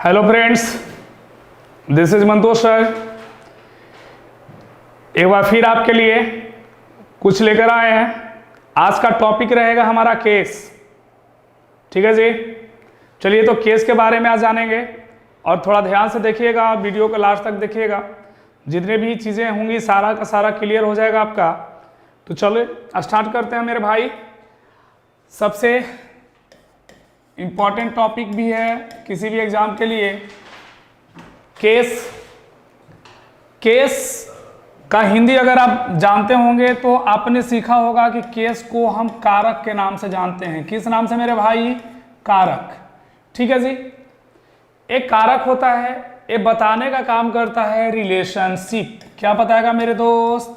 Hello friends, this is Mantosh sir. एक बार फिर आपके लिए कुछ लेकर आए हैं। आज का टॉपिक रहेगा हमारा केस। ठीक है जी, चलिए तो केस के बारे में आज जानेंगे और थोड़ा ध्यान से देखिएगा, वीडियो को लास्ट तक देखिएगा। जितने भी चीज़ें होंगी सारा का सारा क्लियर हो जाएगा आपका। तो चलो स्टार्ट करते हैं मेरे भाई। सबसे इम्पॉर्टेंट टॉपिक भी है किसी भी एग्जाम के लिए, केस। केस का हिंदी अगर आप जानते होंगे तो आपने सीखा होगा कि केस को हम कारक के नाम से जानते हैं। किस नाम से मेरे भाई? कारक। ठीक है जी। एक कारक होता है, ये बताने का काम करता है रिलेशनशिप। क्या बताएगा मेरे दोस्त?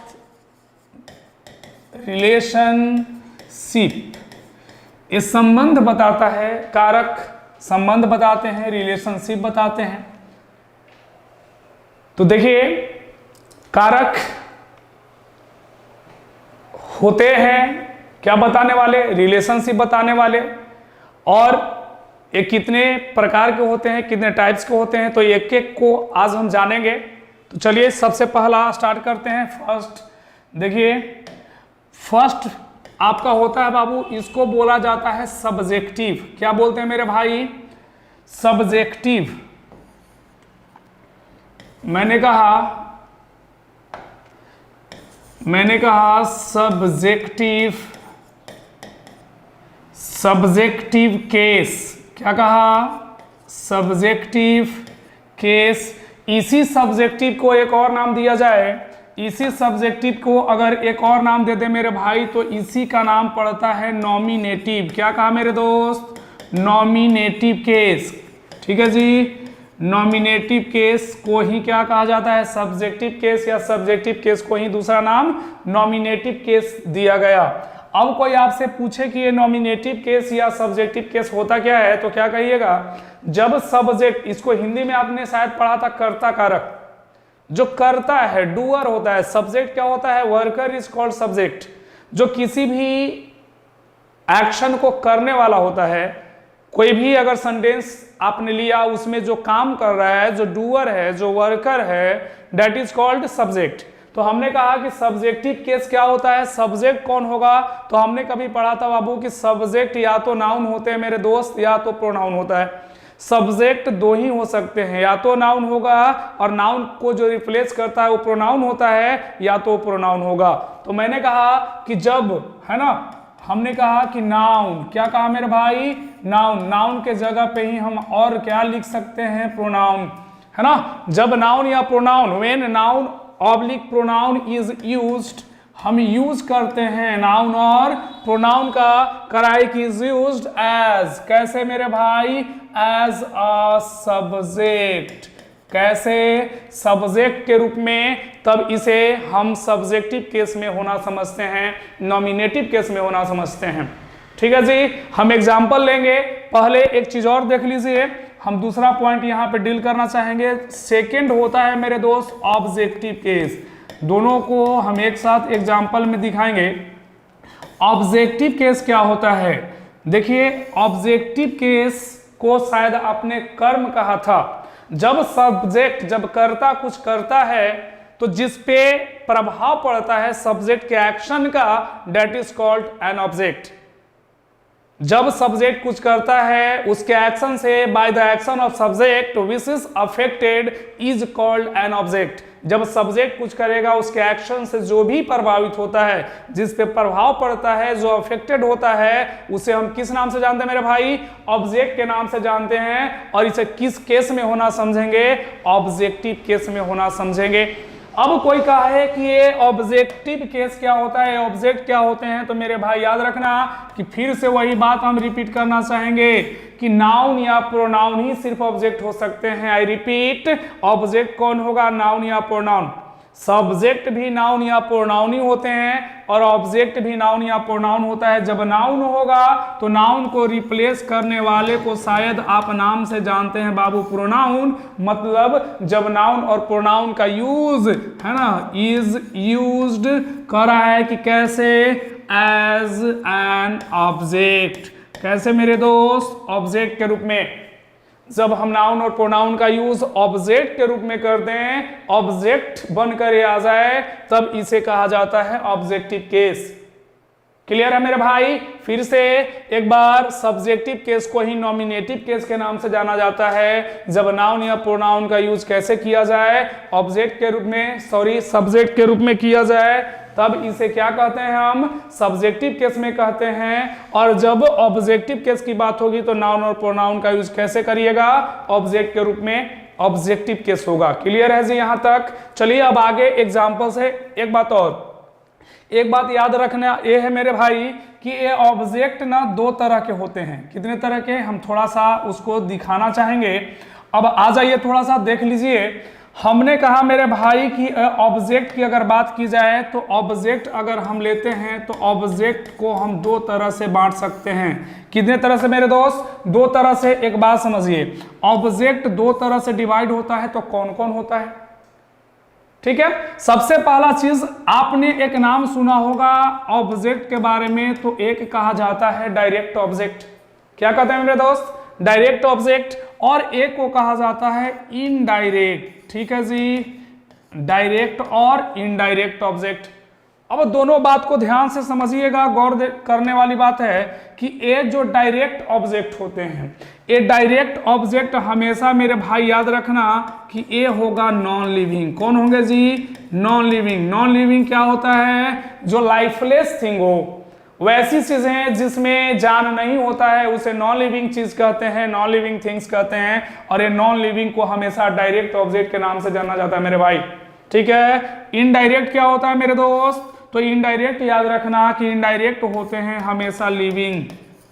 रिलेशनशिप। ये संबंध बताता है। कारक संबंध बताते हैं, रिलेशनशिप बताते हैं। तो देखिए, कारक होते हैं क्या बताने वाले? रिलेशनशिप बताने वाले। और ये कितने प्रकार के होते हैं, कितने टाइप्स के होते हैं, तो एक एक को आज हम जानेंगे। तो चलिए सबसे पहला स्टार्ट करते हैं। फर्स्ट देखिए, फर्स्ट आपका होता है बाबू, इसको बोला जाता है सब्जेक्टिव। क्या बोलते हैं मेरे भाई? सब्जेक्टिव। मैंने कहा सब्जेक्टिव केस। क्या कहा? Subjective case. इसी सब्जेक्टिव को एक और नाम दिया जाए, इसी सब्जेक्टिव को अगर एक और नाम दे दे मेरे भाई, तो इसी का नाम पड़ता है नॉमिनेटिव। क्या कहा मेरे दोस्त? Nominative case. ठीक है जी, नॉमिनेटिव केस को ही क्या कहा जाता है? सब्जेक्टिव केस, या सब्जेक्टिव केस को ही दूसरा नाम नॉमिनेटिव केस दिया गया। अब कोई आपसे पूछे कि ये नॉमिनेटिव केस या सब्जेक्टिव केस होता क्या है, तो क्या कहिएगा? जब सब्जेक्ट, इसको हिंदी में आपने शायद पढ़ा था कर्ता कारक, जो करता है डूअर होता है। सब्जेक्ट क्या होता है? Worker is called subject. जो किसी भी एक्शन को करने वाला होता है, कोई भी अगर सेंटेंस आपने लिया, उसमें जो काम कर रहा है, जो डूअर है, जो वर्कर है, दैट इज कॉल्ड सब्जेक्ट। तो हमने कहा कि सब्जेक्टिव केस क्या होता है? सब्जेक्ट कौन होगा? तो हमने कभी पढ़ा था बाबू कि सब्जेक्ट या तो नाउन होते हैं मेरे दोस्त, या तो प्रोनाउन होता है। सब्जेक्ट दो ही हो सकते हैं, या तो नाउन होगा और नाउन को जो रिप्लेस करता है वो प्रोनाउन होता है, या तो प्रोनाउन होगा। तो मैंने कहा कि जब, है ना, हमने कहा कि नाउन, क्या कहा मेरे भाई? नाउन। नाउन के जगह पे ही हम और क्या लिख सकते हैं? प्रोनाउन, है ना। जब नाउन या pronoun, when noun oblique pronoun is used, हम यूज करते हैं नाउन और प्रोनाउन का। कराइक इज यूज्ड एज, कैसे मेरे भाई? As a subject. कैसे? सब्जेक्ट के रूप में। तब इसे हम सब्जेक्टिव केस में होना समझते हैं, नॉमिनेटिव केस में होना समझते हैं। ठीक है जी। हम एग्जाम्पल लेंगे। पहले एक चीज और देख लीजिए, हम दूसरा पॉइंट यहां पे डील करना चाहेंगे। सेकेंड होता है मेरे दोस्त ऑब्जेक्टिव केस। दोनों को हम एक साथ एग्जाम्पल में दिखाएंगे। ऑब्जेक्टिव केस क्या होता है? देखिए, ऑब्जेक्टिव केस को शायद आपने कर्म कहा था। जब सब्जेक्ट, जब कर्ता कुछ करता है, तो जिस पे प्रभाव पड़ता है सब्जेक्ट के एक्शन का, that is called an object. जब सब्जेक्ट कुछ करता है, उसके एक्शन से, by the action of subject which is affected is called an object. जब सब्जेक्ट कुछ करेगा, उसके एक्शन से जो भी प्रभावित होता है, जिस पे प्रभाव पड़ता है, जो अफेक्टेड होता है, उसे हम किस नाम से जानते हैं मेरे भाई? ऑब्जेक्ट के नाम से जानते हैं। और इसे किस केस में होना समझेंगे? ऑब्जेक्टिव केस में होना समझेंगे। अब कोई कहा है कि ये ऑब्जेक्टिव केस क्या होता है, ऑब्जेक्ट क्या होते हैं, तो मेरे भाई याद रखना कि फिर से वही बात हम रिपीट करना चाहेंगे कि नाउन या प्रोनाउन ही सिर्फ ऑब्जेक्ट हो सकते हैं। आई रिपीट, ऑब्जेक्ट कौन होगा? नाउन या प्रोनाउन। सब्जेक्ट भी नाउन या प्रोनाउन ही होते हैं, और ऑब्जेक्ट भी नाउन या प्रोनाउन होता है। जब नाउन होगा तो नाउन को रिप्लेस करने वाले को शायद आप नाम से जानते हैं बाबू, प्रोनाउन। मतलब जब नाउन और प्रोनाउन का यूज, है ना, इज यूज्ड कर रहा है कि कैसे? As an object. कैसे मेरे दोस्त? ऑब्जेक्ट के रूप में। जब हम नाउन और प्रोनाउन का यूज ऑब्जेक्ट के रूप में करते हैं, ऑब्जेक्ट बनकर आ जाए, तब इसे कहा जाता है ऑब्जेक्टिव केस। क्लियर है मेरे भाई? फिर से एक बार, सब्जेक्टिव केस को ही नॉमिनेटिव केस के नाम से जाना जाता है। जब नाउन या प्रोनाउन का यूज कैसे किया जाए, ऑब्जेक्ट के रूप में, सब्जेक्ट के रूप में किया जाए, तब इसे क्या कहते हैं, हम सब्जेक्टिव केस में कहते हैं। और जब ऑब्जेक्टिव केस की बात होगी तो नाउन और प्रोनाउन का यूज कैसे करिएगा, ऑब्जेक्ट के रूप में, ऑब्जेक्टिव केस होगा। क्लियर है जी यहां तक? चलिए अब आगे एग्जांपल से एक बात याद रखना ये है मेरे भाई कि ये ऑब्जेक्ट ना दो तरह के होते हैं। कितने तरह के, हम थोड़ा सा उसको दिखाना चाहेंगे। अब आ जाइए, थोड़ा सा देख लीजिए। हमने कहा मेरे भाई कि ऑब्जेक्ट की अगर बात की जाए तो ऑब्जेक्ट अगर हम लेते हैं तो ऑब्जेक्ट को हम दो तरह से बांट सकते हैं। कितने तरह से मेरे दोस्त? दो तरह से। एक बात समझिए, ऑब्जेक्ट दो तरह से डिवाइड होता है तो कौन कौन होता है? ठीक है, सबसे पहला चीज, आपने एक नाम सुना होगा ऑब्जेक्ट के बारे में, तो एक कहा जाता है डायरेक्ट ऑब्जेक्ट। क्या कहते हैं मेरे दोस्त? Direct object. और एक को कहा जाता है इनडायरेक्ट। ठीक है जी, डायरेक्ट और इनडायरेक्ट ऑब्जेक्ट। अब दोनों बात को ध्यान से समझिएगा, गौर करने वाली बात है कि ये जो डायरेक्ट ऑब्जेक्ट होते हैं, ये डायरेक्ट ऑब्जेक्ट हमेशा मेरे भाई याद रखना कि ये होगा नॉन लिविंग। कौन होंगे जी? Non living. नॉन लिविंग क्या होता है? जो लाइफलेस थिंग हो, वैसी चीजें जिसमें जान नहीं होता है उसे नॉन लिविंग चीज कहते हैं, नॉन लिविंग थिंग्स कहते हैं। और ये नॉन लिविंग को हमेशा डायरेक्ट ऑब्जेक्ट के नाम से जाना जाता है मेरे भाई। ठीक है, इनडायरेक्ट क्या होता है मेरे दोस्त? तो इनडायरेक्ट याद रखना कि इनडायरेक्ट होते हैं हमेशा लिविंग।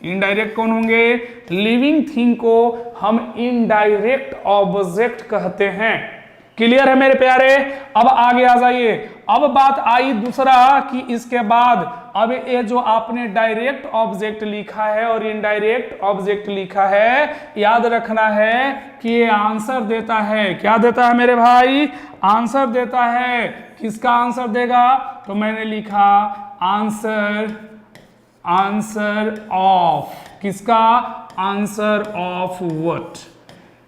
इनडायरेक्ट कौन होंगे? लिविंग थिंग को हम इनडायरेक्ट ऑब्जेक्ट कहते हैं। क्लियर है मेरे प्यारे? अब आगे आ जाइए। अब बात आई दूसरा कि इसके बाद अब ये जो आपने डायरेक्ट ऑब्जेक्ट लिखा है और इनडायरेक्ट ऑब्जेक्ट लिखा है, याद रखना है कि ये आंसर देता है। क्या देता है मेरे भाई? आंसर देता है। किसका आंसर देगा? तो मैंने लिखा आंसर ऑफ। किसका? Answer of what?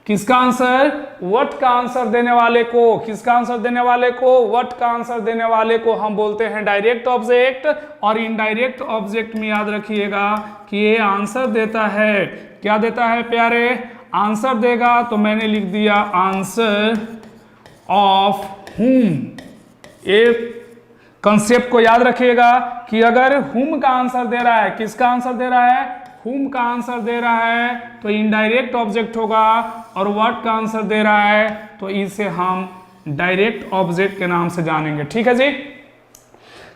किसका आंसर? व्हाट का आंसर देने वाले को। किसका आंसर देने वाले को? व्हाट का आंसर देने वाले को हम बोलते हैं डायरेक्ट ऑब्जेक्ट। और इनडायरेक्ट ऑब्जेक्ट में याद रखिएगा कि ये आंसर देता है। क्या देता है प्यारे? आंसर देगा। तो मैंने लिख दिया आंसर ऑफ हुम। ये कंसेप्ट को याद रखिएगा कि अगर हुम का आंसर दे रहा है, किसका आंसर दे रहा है? हुम का आंसर दे रहा है तो इनडायरेक्ट ऑब्जेक्ट होगा। और व्हाट का आंसर दे रहा है तो इसे हम डायरेक्ट ऑब्जेक्ट के नाम से जानेंगे। ठीक है जी,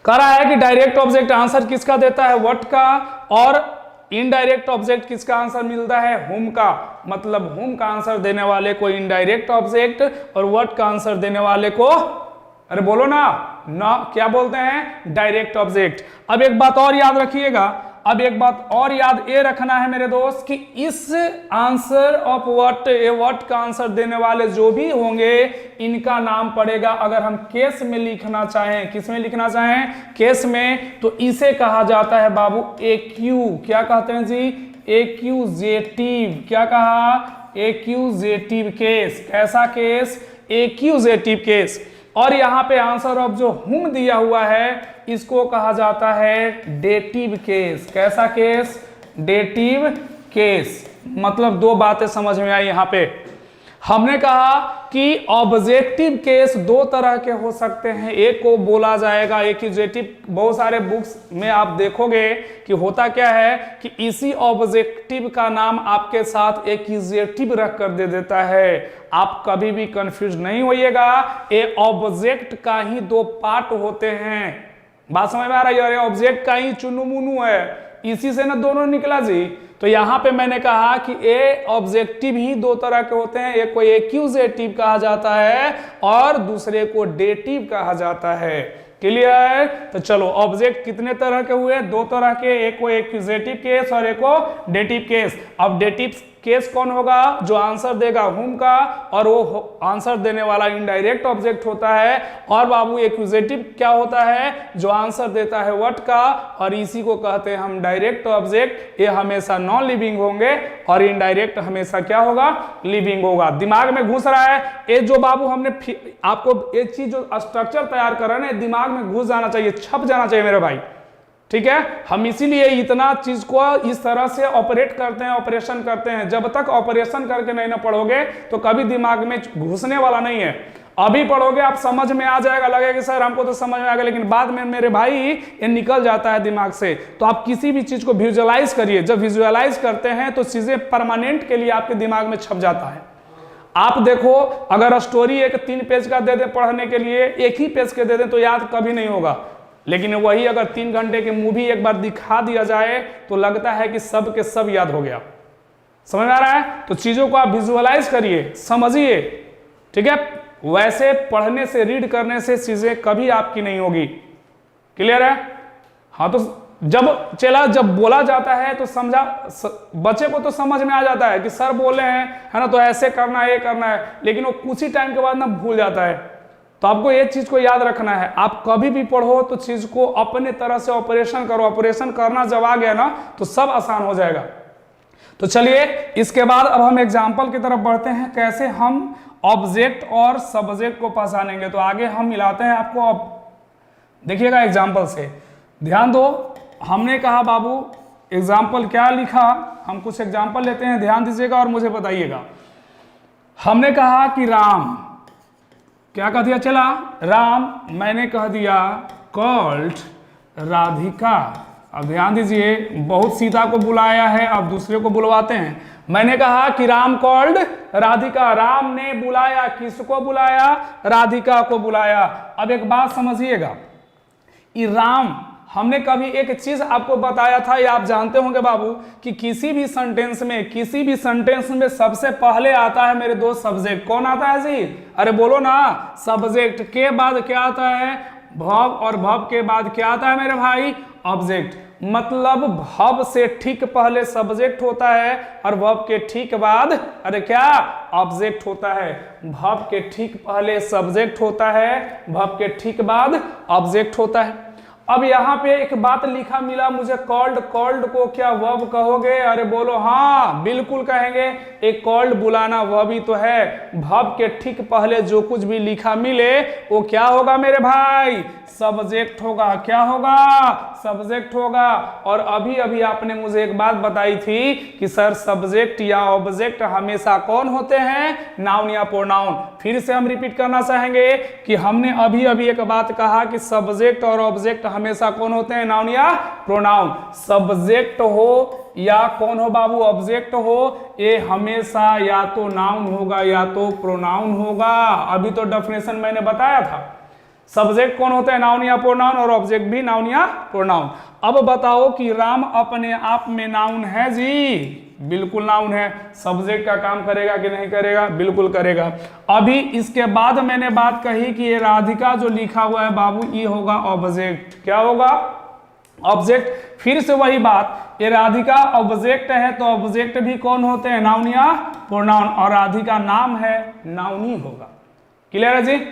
कह रहा है कि डायरेक्ट ऑब्जेक्ट आंसर किसका देता है? व्हाट का। और इनडायरेक्ट ऑब्जेक्ट किसका आंसर मिलता है? हुम का। मतलब हुम का आंसर देने वाले को इनडायरेक्ट ऑब्जेक्ट और व्हाट का आंसर देने वाले को, अरे बोलो ना, क्या बोलते हैं? Direct object. अब एक बात और याद रखिएगा, अब एक बात और याद ये रखना है मेरे दोस्त कि इस आंसर ऑफ व्हाट का आंसर देने वाले जो भी होंगे, इनका नाम पड़ेगा, अगर हम केस में लिखना चाहें, किस में लिखना चाहें? केस में, तो इसे कहा जाता है बाबू एक्यू। क्या कहते हैं जी? एक्यूजेटिव। क्या कहा? Accusative case. कैसा केस? Accusative case. और यहां पे आंसर ऑफ जो हुम दिया हुआ है इसको कहा जाता है डेटिव केस। कैसा केस? Dative case. मतलब दो बातें समझ में आई यहां पे। हमने कहा कि ऑब्जेक्टिव केस दो तरह के हो सकते हैं। एक को बोला जाएगा एक्यूजेटिव। बहुत सारे बुक्स में आप देखोगे कि होता क्या है कि इसी ऑब्जेक्टिव का नाम आपके साथ एक्यूजेटिव रख कर दे देता है। आप कभी भी कंफ्यूज नहीं होइएगा, ये ऑब्जेक्ट का ही दो पार्ट होते हैं। बात समझ में आ रही है? ऑब्जेक्ट का ही चुनु मुनु है, इसी से ना दोनों निकला जी। तो यहां पे मैंने कहा कि ये ऑब्जेक्टिव ही दो तरह के होते हैं। एक को एक्यूजेटिव कहा जाता है और दूसरे को डेटिव कहा जाता है। क्लियर? तो चलो, ऑब्जेक्ट कितने तरह के हुए? दो तरह के। एक को एक्यूजेटिव केस और एक को डेटिव केस। अब डेटिव केस कौन होगा? जो आंसर देगा हुम का, और वो आंसर देने वाला इनडायरेक्ट ऑब्जेक्ट होता है। और बाबू एक्यूजेटिव क्या होता है? जो आंसर देता है व्हाट का, और इसी को कहते हैं हम डायरेक्ट ऑब्जेक्ट। ये हमेशा नॉन लिविंग होंगे और इनडायरेक्ट हमेशा क्या होगा? लिविंग होगा। दिमाग में घुस रहा है ये जो बाबू हमने आपको एक चीज जो स्ट्रक्चर तैयार कर रहे हैं, दिमाग में घुस जाना चाहिए, छप जाना चाहिए मेरे भाई, ठीक है। हम इसीलिए इतना चीज को इस तरह से ऑपरेट करते हैं, ऑपरेशन करते हैं। जब तक ऑपरेशन करके नहीं ना पढ़ोगे तो कभी दिमाग में घुसने वाला नहीं है। अभी पढ़ोगे आप समझ में आ जाएगा, लगेगा कि सर हमको तो समझ में आ गया, लेकिन बाद में मेरे भाई ये निकल जाता है दिमाग से। तो आप किसी भी चीज को विजुअलाइज करिए, जब विजुअलाइज करते हैं तो चीजें परमानेंट के लिए आपके दिमाग में छप जाता है। आप देखो, अगर स्टोरी एक 3 पेज का दे दें पढ़ने के लिए, एक ही पेज के दे दें तो याद कभी नहीं होगा, लेकिन वही अगर 3 घंटे की मूवी एक बार दिखा दिया जाए तो लगता है कि सब के सब याद हो गया। समझ में आ रहा है? तो चीजों को आप विजुअलाइज करिए, समझिए, ठीक है। वैसे पढ़ने से, रीड करने से चीजें कभी आपकी नहीं होगी। क्लियर है? हाँ, तो जब बोला जाता है तो समझा, बच्चे को तो समझ में आ जाता है कि सर बोले हैं, है ना, तो ऐसे करना है, ये करना है, लेकिन वो कुछ ही टाइम के बाद ना भूल जाता है। तो आपको एक चीज को याद रखना है, आप कभी भी पढ़ो तो चीज को अपने तरह से ऑपरेशन करो। ऑपरेशन करना जब आ गया ना तो सब आसान हो जाएगा। तो चलिए इसके बाद अब हम एग्जाम्पल की तरफ बढ़ते हैं, कैसे हम ऑब्जेक्ट और सब्जेक्ट को पहचानेंगे। तो आगे हम मिलाते हैं आपको, अब देखिएगा एग्जाम्पल से, ध्यान दो। हमने कहा बाबू एग्जाम्पल क्या लिखा, हम कुछ एग्जाम्पल लेते हैं, ध्यान दीजिएगा और मुझे बताइएगा। हमने कहा कि राम, क्या कह दिया? चला राम, मैंने कह दिया कॉल्ड राधिका। अब ध्यान दीजिए, बहुत सीता को बुलाया है, अब दूसरे को बुलवाते हैं। मैंने कहा कि राम कॉल्ड राधिका, राम ने बुलाया, किसको बुलाया? राधिका को बुलाया। अब एक बात समझिएगा, ये राम, हमने कभी एक चीज आपको बताया था, या आप जानते होंगे बाबू कि किसी भी सेंटेंस में सबसे पहले आता है मेरे दोस्त सब्जेक्ट। कौन आता है जी? अरे बोलो ना, सब्जेक्ट के बाद क्या आता है? भव, और भव के बाद क्या आता है मेरे भाई? ऑब्जेक्ट। मतलब भव से ठीक पहले सब्जेक्ट होता है और भव के ठीक बाद अरे क्या? ऑब्जेक्ट होता है। भव के ठीक पहले सब्जेक्ट होता है, भव के ठीक बाद ऑब्जेक्ट होता है। अब यहाँ पे एक बात लिखा मिला मुझे, कॉल्ड। कॉल्ड को क्या वर्ब कहोगे? अरे बोलो हाँ, बिल्कुल कहेंगे। एक कॉल्ड बुलाना वर्ब ही तो है। वर्ब के ठीक पहले जो कुछ भी लिखा मिले वो क्या होगा मेरे भाई? सब्जेक्ट होगा। क्या होगा? सब्जेक्ट होगा। और अभी अभी आपने मुझे एक बात बताई थी कि सर सब्जेक्ट या ऑब्जेक्ट हमेशा कौन होते हैं? नाउन या प्रोनाउन। फिर से हम रिपीट करना चाहेंगे कि हमने अभी अभी एक बात कहा कि सब्जेक्ट और ऑब्जेक्ट हमेशा कौन होते हैं? नाउन या प्रोनाउन। सब्जेक्ट हो या कौन हो बाबू? ऑब्जेक्ट हो, ये हमेशा या तो नाउन होगा या तो प्रोनाउन होगा। अभी तो डेफिनेशन मैंने बताया था। सब्जेक्ट कौन होता है? नाउन या प्रोनाउन, और ऑब्जेक्ट भी नाउन या प्रोनाउन। अब बताओ कि राम अपने आप में नाउन है जी? बिल्कुल नाउन है। सब्जेक्ट का काम करेगा कि नहीं करेगा? बिल्कुल करेगा। अभी इसके बाद मैंने बात कही कि ये राधिका जो लिखा हुआ है बाबू, ये होगा ऑब्जेक्ट। क्या होगा? ऑब्जेक्ट। फिर से वही बात, ये राधिका ऑब्जेक्ट है तो ऑब्जेक्ट भी कौन होते हैं? नाउन या प्रोनाउन। और राधिका नाम है, नाउन ही होगा। क्लियर है जी?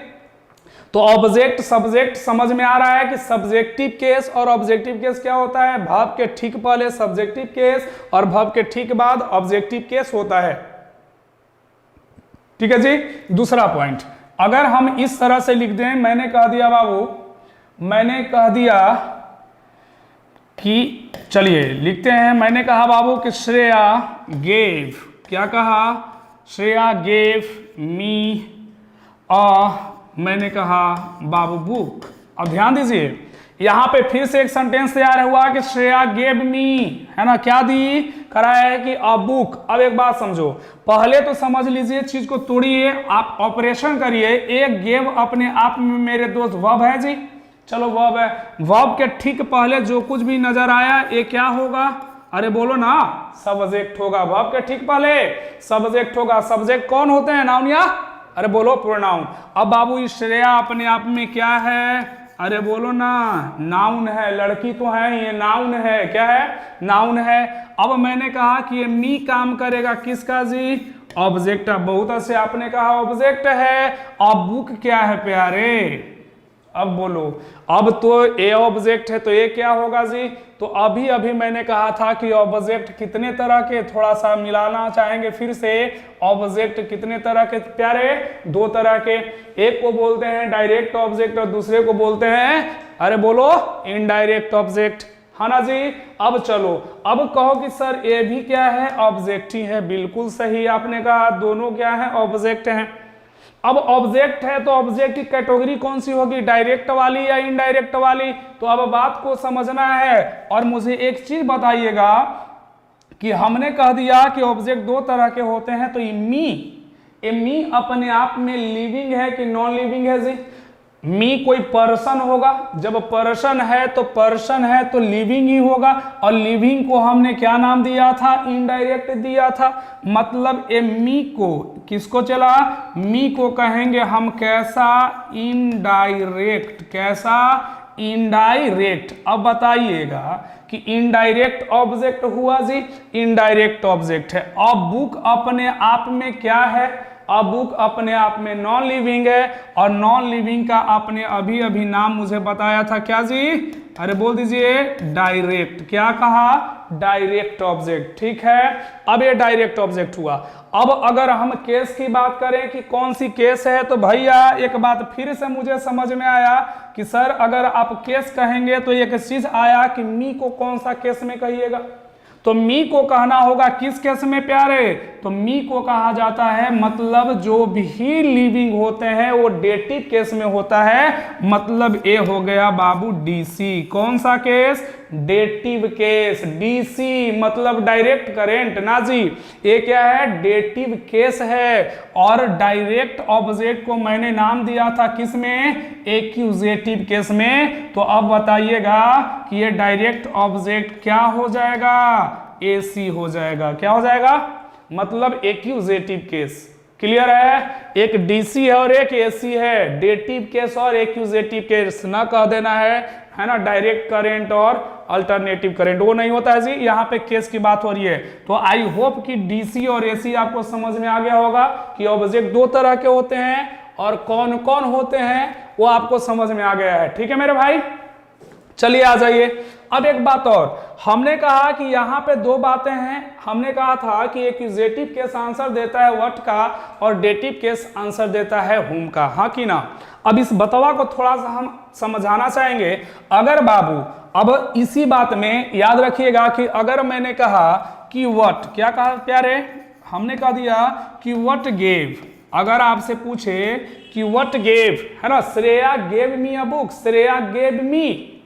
तो ऑब्जेक्ट सब्जेक्ट समझ में आ रहा है कि सब्जेक्टिव केस और ऑब्जेक्टिव केस क्या होता है? वर्ब के ठीक पहले सब्जेक्टिव केस और वर्ब के ठीक बाद ऑब्जेक्टिव केस होता है। ठीक है जी। दूसरा पॉइंट, अगर हम इस तरह से लिख दें, मैंने कह दिया बाबू, मैंने कह दिया कि, चलिए लिखते हैं, मैंने कहा बाबू कि श्रेया गेव, क्या कहा? श्रेया गेव मी मैंने कहा बाबू बुक। अब ध्यान दीजिए, यहां पे फिर से एक सेंटेंस तैयार हुआ कि श्रेया गेव मी, है ना, क्या दी? कराया है कि अ बुक। अब एक बात समझो, पहले तो समझ लीजिए, चीज को तोड़िए, आप ऑपरेशन करिए। एक गेव अपने आप में मेरे दोस्त वर्ब है जी, चलो वर्ब है। वर्ब के ठीक पहले जो कुछ भी नजर आया ये क्या होगा? अरे बोलो ना, सब्जेक्ट होगा। वर्ब के ठीक पहले सब्जेक्ट होगा। सब्जेक्ट कौन होते हैं? नाउन या अरे बोलो प्रोनाउन। अब बाबू श्रेया अपने आप में क्या है? अरे बोलो ना, नाउन है, लड़की तो है, ये नाउन है, क्या है, नाउन है। अब मैंने कहा कि ये मी काम करेगा किसका जी, ऑब्जेक्ट। बहुत से आपने कहा ऑब्जेक्ट है। अब बुक क्या है प्यारे, अब बोलो, अब तो ए ऑब्जेक्ट है तो ये क्या होगा जी। तो अभी अभी मैंने कहा था कि ऑब्जेक्ट कितने तरह के, थोड़ा सा मिलाना चाहेंगे फिर से। ऑब्जेक्ट कितने तरह के प्यारे, दो तरह के। एक को बोलते हैं डायरेक्ट ऑब्जेक्ट और दूसरे को बोलते हैं, अरे बोलो, इनडायरेक्ट ऑब्जेक्ट, है ना जी। अब चलो, अब कहो कि सर ये भी क्या है, ऑब्जेक्ट ही है। बिल्कुल सही आपने कहा, दोनों क्या है, ऑब्जेक्ट हैं। अब ऑब्जेक्ट है तो ऑब्जेक्ट की कैटेगरी कौन सी होगी, डायरेक्ट वाली या इनडायरेक्ट वाली। तो अब बात को समझना है। और मुझे एक चीज बताइएगा कि हमने कह दिया कि ऑब्जेक्ट दो तरह के होते हैं, तो ये मी अपने आप में लिविंग है कि नॉन लिविंग है जी। मी कोई पर्सन होगा, जब पर्सन है तो लिविंग ही होगा। और लिविंग को हमने क्या नाम दिया था, इनडायरेक्ट दिया था। मतलब ए मी को, किसको चला, मी को कहेंगे हम कैसा, इनडायरेक्ट। कैसा, इनडायरेक्ट। अब बताइएगा कि इनडायरेक्ट ऑब्जेक्ट हुआ जी, इनडायरेक्ट ऑब्जेक्ट है। अब बुक अपने आप में क्या है, अब बुक अपने आप में नॉन लिविंग है। और नॉन लिविंग का आपने अभी अभी नाम मुझे बताया था, क्या जी, अरे बोल दीजिए, डायरेक्ट। क्या कहा, डायरेक्ट ऑब्जेक्ट, ठीक है। अब ये डायरेक्ट ऑब्जेक्ट हुआ। अब अगर हम केस की बात करें कि कौन सी केस है, तो भैया एक बात फिर से मुझे समझ में आया कि सर अगर आप केस कहेंगे तो एक चीज आया कि मी को कौन सा केस में कहिएगा। तो मी को कहना होगा किस केस में प्यारे, तो मी को कहा जाता है, मतलब जो भी लिविंग होते हैं वो डेटिव केस में होता है। मतलब ए हो गया बाबू डीसी। कौन सा केस, डेटिव केस। डीसी मतलब डायरेक्ट करेंट ना जी, ये क्या है, डेटिव केस है। और डायरेक्ट ऑब्जेक्ट को मैंने नाम दिया था किसमें, एक्यूजेटिव केस में। तो अब बताइएगा कि ये डायरेक्ट ऑब्जेक्ट क्या हो जाएगा, एसी हो जाएगा। क्या हो जाएगा, मतलब एक्यूजेटिव केस। क्लियर है, एक डीसी है और एक एसी है, डेटिव केस और एक्यूजेटिव केस ना कह देना है ना। डायरेक्ट करंट और अल्टरनेटिव करंट वो नहीं होता है जी, यहाँ पे केस की बात हो रही है। तो आई होप कि डीसी और एसी आपको समझ में आ गया होगा कि ऑब्जेक्ट दो तरह के होते हैं और कौन कौन होते हैं वो आपको समझ में आ गया है। ठीक है मेरे भाई, चलिए आ जाइए। अब एक बात और, हमने कहा कि यहाँ पे दो बातें हैं। हमने कहा था कि एक्यूजेटिव केस आंसर देता है व्हाट का और डेटिव केस आंसर देता है हुम का, हाँ कि ना। अब इस बतवा को थोड़ा सा हम समझाना चाहेंगे। अगर बाबू, अब इसी बात में याद रखिएगा कि अगर मैंने कहा कि व्हाट, क्या कहा प्यारे, हमने कह दिया कि व्हाट गेव। अगर आपसे पूछे कि व्हाट गेव, है ना, Shreya gave me a book, Shreya gave me,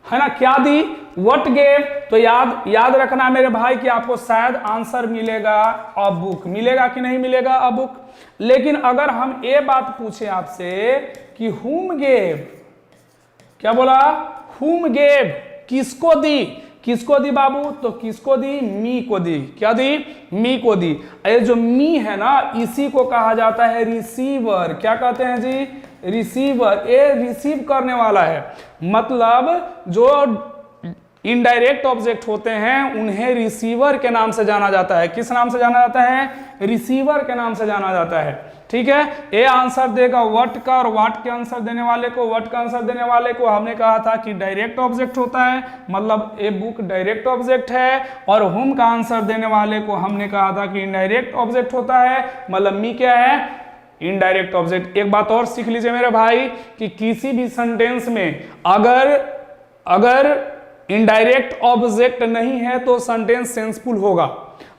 है ना, क्या दी, व्हाट गेव। तो याद रखना मेरे भाई कि आपको शायद आंसर मिलेगा अ बुक, मिलेगा कि नहीं मिलेगा अ बुक। लेकिन अगर हम ये बात पूछे आपसे कि हुम गेव, क्या बोला, हुम गेव, किसको दी, किसको दी बाबू, तो किसको दी, मी को दी। क्या दी, मी को दी। ये जो मी है ना, इसी को कहा जाता है रिसीवर। क्या कहते हैं जी, रिसीवर। ये रिसीव करने वाला है। मतलब जो इनडायरेक्ट ऑब्जेक्ट होते हैं उन्हें रिसीवर के नाम से जाना जाता है। किस नाम से जाना जाता है, रिसीवर के नाम से जाना जाता है। ठीक है, ये आंसर देगा व्हाट का, और व्हाट के आंसर देने वाले को, व्हाट का आंसर देने वाले को हमने कहा था कि डायरेक्ट ऑब्जेक्ट होता है, मतलब ए बुक डायरेक्ट ऑब्जेक्ट है। और हुम का आंसर देने वाले को हमने कहा था कि इनडायरेक्ट ऑब्जेक्ट होता है, मतलब मी क्या है, इनडायरेक्ट ऑब्जेक्ट। एक बात और सीख लीजिए मेरे भाई कि किसी भी सेंटेंस में अगर इनडायरेक्ट ऑब्जेक्ट नहीं है तो सेंटेंस सेंसफुल होगा।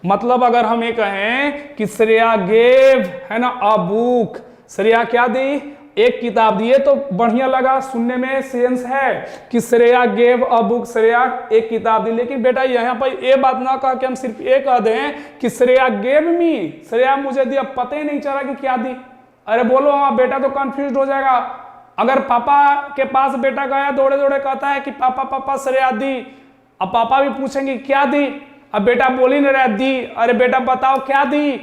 मतलब अगर हम ये कहें कि श्रेया गेव, है ना, अ बुक, श्रेया क्या दी, एक किताब दी, तो बढ़िया लगा, सुनने में सेंस है कि Shreya gave a book, Shreya एक किताब दी। लेकिन बेटा यहाँ पर ये बात ना कह के हम सिर्फ ये कह दें कि श्रेया गेव मी, श्रेया मुझे दी, अब पता ही नहीं चला कि क्या दी। अरे बोलो हाँ, बेटा तो कंफ्यूज हो जाएगा। अगर पापा के पास बेटा गया, दौड़े दौड़े कहता है कि पापा पापा श्रेया दी, अब पापा भी पूछेंगे क्या दी, अब बेटा बोल ही नहीं रहा दी, अरे बेटा बताओ क्या दी,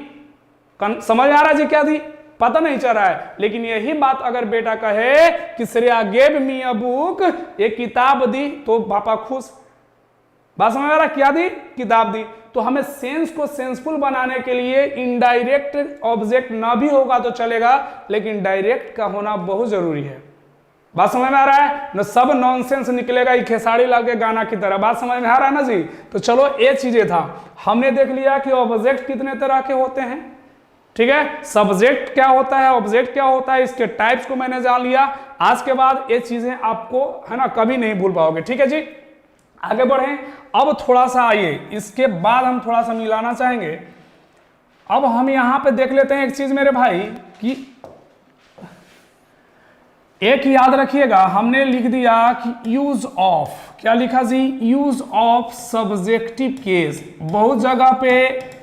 समझ आ रहा जी क्या दी, पता नहीं चल रहा है। लेकिन यही बात अगर बेटा कहे कि Shreya gave me a book, एक किताब दी, तो पापा खुश। बात समझ में आ रहा, क्या दी? किताब दी। तो हमें सेंस को सेंसफुल बनाने के लिए इनडायरेक्ट ऑब्जेक्ट ना भी होगा तो चलेगा, लेकिन डायरेक्ट का होना बहुत जरूरी है। बात समझ में आ रहा है ना? सब नॉनसेंस निकलेगा ये खेसारी लाल के गाना की तरह। बात समझ में आ रहा है ना जी? तो चलो ये चीजें था, हमने देख लिया कि ऑब्जेक्ट कितने तरह के होते हैं, ठीक है। सब्जेक्ट क्या होता है, ऑब्जेक्ट क्या होता है, इसके टाइप्स को मैंने जान लिया। आज के बाद ये चीजें आपको है ना कभी नहीं भूल पाओगे, ठीक है जी। आगे बढ़े, अब थोड़ा सा आइए, इसके बाद हम थोड़ा सा मिलाना चाहेंगे। अब हम यहां पे देख लेते हैं एक चीज मेरे भाई कि एक याद रखिएगा, हमने लिख दिया कि यूज ऑफ, क्या लिखा जी? Use of subjective case. बहुत जगह पे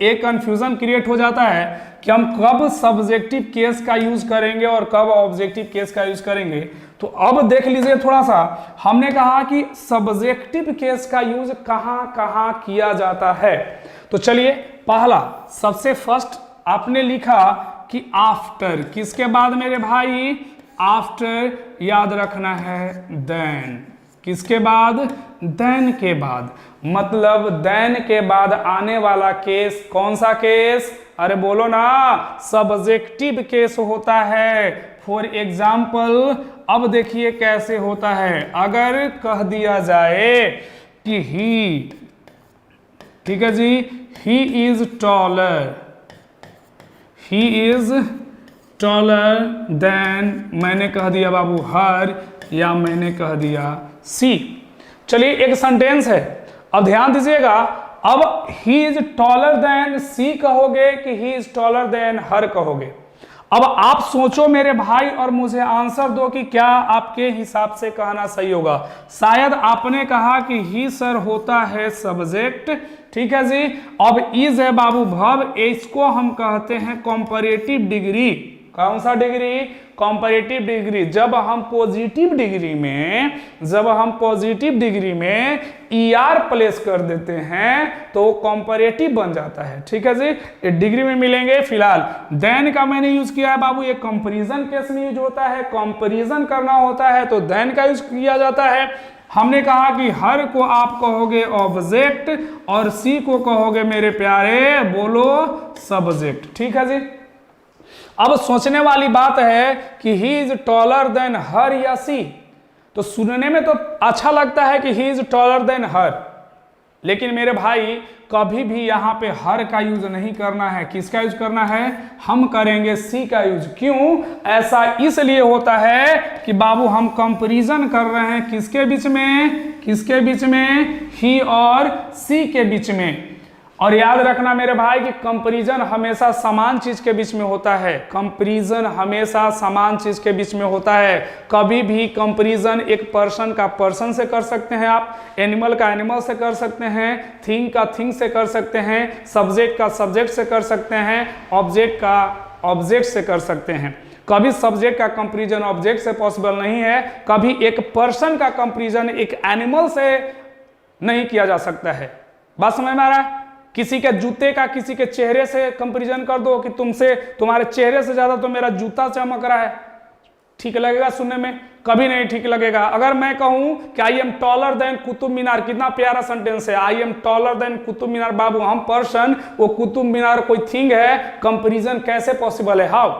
एक कंफ्यूजन क्रिएट हो जाता है कि हम कब सब्जेक्टिव केस का यूज करेंगे और कब ऑब्जेक्टिव केस का यूज करेंगे। तो अब देख लीजिए थोड़ा सा, हमने कहा कि सब्जेक्टिव केस का यूज कहां कहां किया जाता है। तो चलिए, पहला सबसे फर्स्ट आपने लिखा कि आफ्टर, किसके बाद मेरे भाई? आफ्टर, याद रखना है देन, किसके बाद? देन के बाद। मतलब देन के बाद आने वाला केस कौन सा केस? अरे बोलो ना, सब्जेक्टिव केस होता है। फॉर एग्जाम्पल, अब देखिए कैसे होता है। अगर कह दिया जाए कि ही, ठीक है जी, he is taller, he is taller than, मैंने कह दिया बाबू हर, या मैंने कह दिया सी। चलिए एक सेंटेंस है, अब ध्यान दीजिएगा। अब ही इज टॉलर देन सी कहोगे कि ही इज टॉलर देन हर कहोगे? अब आप सोचो मेरे भाई और मुझे आंसर दो कि क्या आपके हिसाब से कहना सही होगा। शायद आपने कहा कि ही सर होता है सब्जेक्ट, ठीक है जी। अब इज है बाबू वर्ब, इसको हम कहते हैं कंपैरेटिव डिग्री। कौन सा डिग्री? Comparative degree. जब हम पॉजिटिव डिग्री में ER प्लेस कर देते हैं तो कंपैरेटिव बन जाता है, ठीक है जी। ये डिग्री में मिलेंगे। फिलहाल देन का मैंने यूज किया है बाबू, ये कंपैरिजन केस में यूज होता है, कंपैरिजन करना होता है तो देन का यूज किया जाता है। हमने कहा कि हर को आप कहोगे ऑब्जेक्ट और सी को कहोगे मेरे प्यारे बोलो सब्जेक्ट, ठीक है जी। अब सोचने वाली बात है कि ही इज टॉलर देन हर या सी। तो सुनने में तो अच्छा लगता है कि ही इज टॉलर देन हर, लेकिन मेरे भाई कभी भी यहाँ पे हर का यूज नहीं करना है। किसका यूज करना है? हम करेंगे सी का यूज। क्यों? ऐसा इसलिए होता है कि बाबू हम कंपैरिजन कर रहे हैं किसके बीच में? किसके बीच में? ही और सी के बीच में। और याद रखना मेरे भाई कि कंपैरिजन हमेशा समान चीज के बीच में होता है। कंपैरिजन हमेशा समान चीज के बीच में होता है। कभी भी कंपैरिजन एक पर्सन का पर्सन से कर सकते हैं आप, एनिमल का एनिमल से कर सकते हैं, थिंग का थिंग से कर सकते हैं, सब्जेक्ट का सब्जेक्ट से कर सकते हैं, ऑब्जेक्ट का ऑब्जेक्ट से कर सकते हैं। कभी सब्जेक्ट का कंपैरिजन ऑब्जेक्ट से पॉसिबल नहीं है, कभी एक पर्सन का कंपैरिजन एक एनिमल से नहीं किया जा सकता है। बात समझ में आ रहा है? किसी के जूते का किसी के चेहरे से कंपैरिजन कर दो कि तुमसे, तुम्हारे चेहरे से ज्यादा तो मेरा जूता चमक रहा है, ठीक लगेगा सुनने में? कभी नहीं ठीक लगेगा। अगर मैं कहूं कि I am taller than Qutub Minar, कितना प्यारा सेंटेंस है, I am taller than Qutub Minar. बाबू हम पर्सन, वो कुतुब मीनार कोई थिंग है, कंपैरिजन कैसे पॉसिबल है? हाउ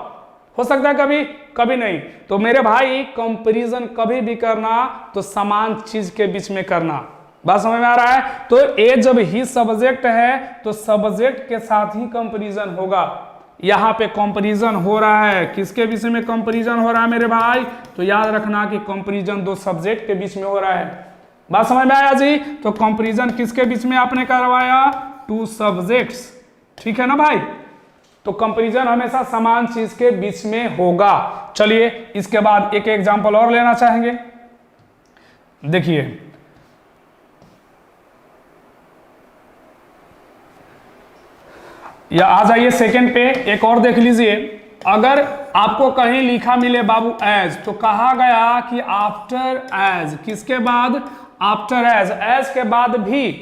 हो सकता है? कभी कभी नहीं। तो मेरे भाई कंपैरिजन कभी भी करना तो समान चीज के बीच में करना। बात समझ में आ रहा है? तो ए जब ही सब्जेक्ट है तो सब्जेक्ट के साथ ही कंपैरिजन होगा। यहां पे कंपैरिजन हो रहा है, किसके बीच में कंपैरिजन हो रहा है मेरे भाई? तो याद रखना कि कंपैरिजन दो सब्जेक्ट के बीच में हो रहा है। बात समझ में आया जी? तो कंपैरिजन किसके बीच में आपने करवाया? टू सब्जेक्ट्स, ठीक है ना भाई? तो कंपैरिजन हमेशा समान चीज के बीच में होगा। चलिए इसके बाद एक एग्जांपल और लेना चाहेंगे। देखिए या आ जाइए सेकंड पे, एक और देख लीजिए। अगर आपको कहीं लिखा मिले बाबू एज, तो कहा गया कि आफ्टर एज, किसके बाद? आफ्टर एज, एज के बाद भी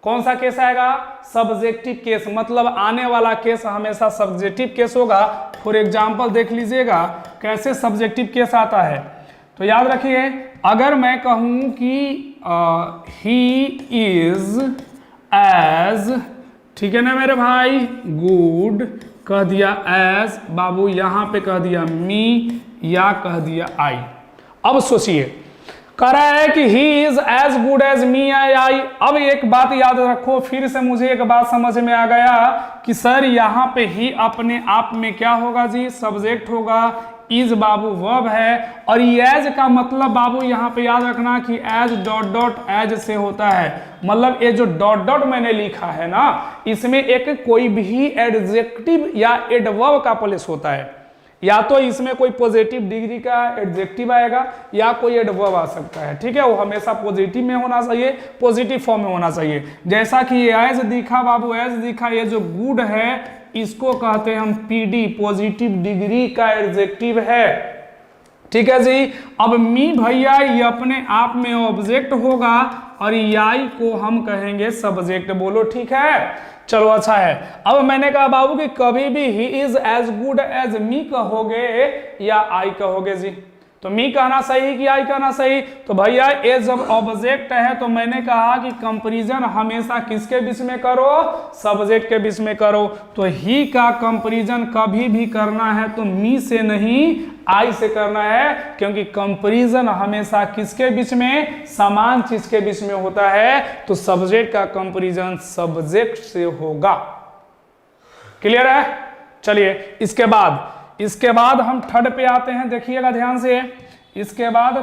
कौन सा केस आएगा? सब्जेक्टिव केस, मतलब आने वाला केस हमेशा सब्जेक्टिव केस होगा। फॉर एग्जाम्पल देख लीजिएगा कैसे सब्जेक्टिव केस आता है। तो याद रखिए, अगर मैं कहूं कि ही इज एज, ठीक है ना मेरे भाई, गुड कह दिया एज बाबू, यहां पे कह दिया मी या कह दिया आई। अब सोचिए, कह रहा है कि he is as good as me I. अब एक बात याद रखो, फिर से मुझे एक बात समझ में आ गया कि सर यहाँ पे ही अपने आप में क्या होगा जी? सब्जेक्ट होगा। इज बाबू वर्ब है, और एज का मतलब बाबू यहाँ पे याद रखना कि एज डॉट डॉट एज से होता है। मतलब ये जो डॉट डॉट मैंने लिखा है ना, इसमें एक कोई भी एडजेक्टिव या एडवर्ब का प्लेस होता है। या तो इसमें कोई पॉजिटिव डिग्री का एडजेक्टिव आएगा या कोई एडवर्ब आ सकता है, ठीक है। वो हमेशा पॉजिटिव में होना चाहिए, पॉजिटिव फॉर्म में होना चाहिए। जैसा कि ये एज दिखा बाबू, एज दिखा, ये जो गुड है इसको कहते हैं हम पीडी, पॉजिटिव डिग्री का एडजेक्टिव है, ठीक है जी। अब मी भैया ये अपने आप में ऑब्जेक्ट होगा और आई को हम कहेंगे सब्जेक्ट। बोलो ठीक है, चलो अच्छा है। अब मैंने कहा बाबू कि कभी भी he is as good as me कहोगे या आई कहोगे जी? तो मी कहना सही कि आई कहना सही? तो भैया ये जब ऑब्जेक्ट है तो मैंने कहा कि कंपैरिजन हमेशा किसके बीच में करो? सब्जेक्ट के बीच में करो। तो ही का कंपैरिजन कभी भी करना है तो मी से नहीं आई से करना है, क्योंकि कंपैरिजन हमेशा किसके बीच में? समान चीज के बीच में होता है। तो सब्जेक्ट का कंपैरिजन सब्जेक्ट से होगा। क्लियर है? चलिए इसके बाद हम थर्ड पे आते हैं, देखिएगा ध्यान से। इसके बाद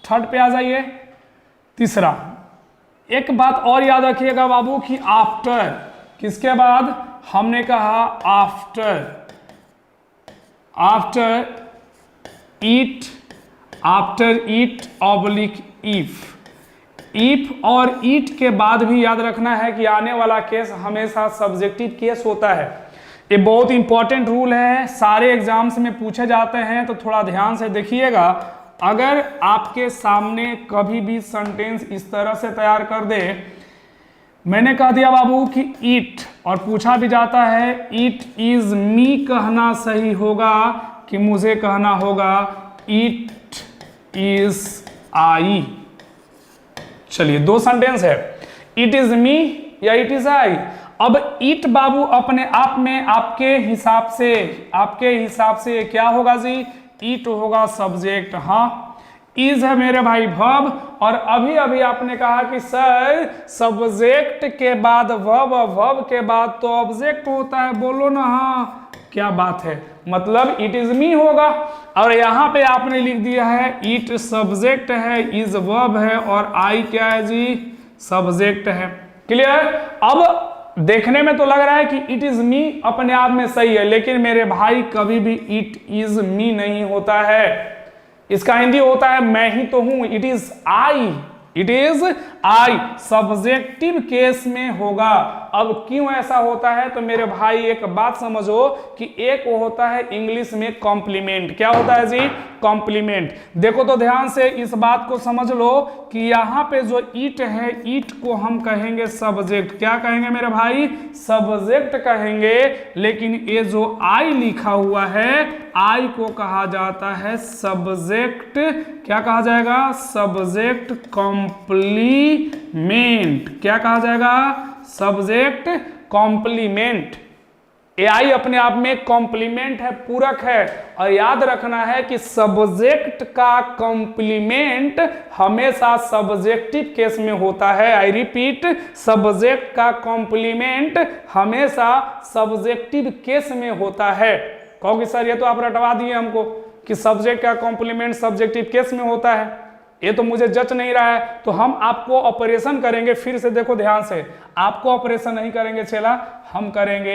थर्ड पे आ जाइए, तीसरा। एक बात और याद रखिएगा बाबू कि आफ्टर, किसके बाद? हमने कहा आफ्टर ईट ऑब्लिक इफ और ईट के बाद भी याद रखना है कि आने वाला केस हमेशा सब्जेक्टिव केस होता है। ये बहुत इंपॉर्टेंट रूल है, सारे एग्जाम्स में पूछे जाते हैं, तो थोड़ा ध्यान से देखिएगा। अगर आपके सामने कभी भी सेंटेंस इस तरह से तैयार कर दे, मैंने कह दिया बाबू कि ईट, और पूछा भी जाता है ईट इज मी कहना सही होगा कि मुझे कहना होगा ईट इज आई? चलिए, दो सेंटेंस है, इट इज मी या इट इज आई। अब ईट बाबू अपने आप में आपके हिसाब से क्या होगा जी? ईट होगा सब्जेक्ट, हाँ। इज है मेरे भाई वर्ब, और अभी आपने कहा कि सर सब्जेक्ट के बाद वर्ब के बाद तो ऑब्जेक्ट होता है। बोलो ना हाँ, क्या बात है, मतलब इट इज मी होगा। और यहाँ पे आपने लिख दिया है इट सब्जेक्ट है, इज वर्ब है, और आई क्या है जी? सब्जेक्ट है। क्लियर? अब देखने में तो लग रहा है कि इट इज मी अपने आप में सही है, लेकिन मेरे भाई कभी भी इट इज मी नहीं होता है। इसका हिंदी होता है मैं ही तो हूं, it is I, subjective case में होगा। अब क्यों ऐसा होता है? तो मेरे भाई एक बात समझो कि एक वो होता है इंग्लिश में कॉम्प्लीमेंट। क्या होता है जी? कॉम्प्लीमेंट। देखो तो ध्यान से इस बात को समझ लो कि यहाँ पे जो ईट है, ईट को हम कहेंगे सब्जेक्ट। क्या कहेंगे मेरे भाई? सब्जेक्ट कहेंगे। लेकिन ये जो आई लिखा हुआ है, आई को कहा जाता है सब्जेक्ट। क्या कहा जाएगा? Subject complement. क्या कहा जाएगा? Subject complement. एआई अपने आप में कॉम्प्लीमेंट है, पूरक है। और याद रखना है कि सब्जेक्ट का कॉम्प्लीमेंट हमेशा सब्जेक्टिव केस में होता है। आई रिपीट, सब्जेक्ट का कॉम्प्लीमेंट हमेशा सब्जेक्टिव केस में होता है। कहोगे सर ये तो आप रटवा दिए हमको कि सब्जेक्ट का कॉम्प्लीमेंट सब्जेक्टिव केस में होता है, ये तो मुझे जच नहीं रहा है। तो हम आपको ऑपरेशन करेंगे, फिर से देखो ध्यान से। आपको ऑपरेशन नहीं करेंगे चला, हम करेंगे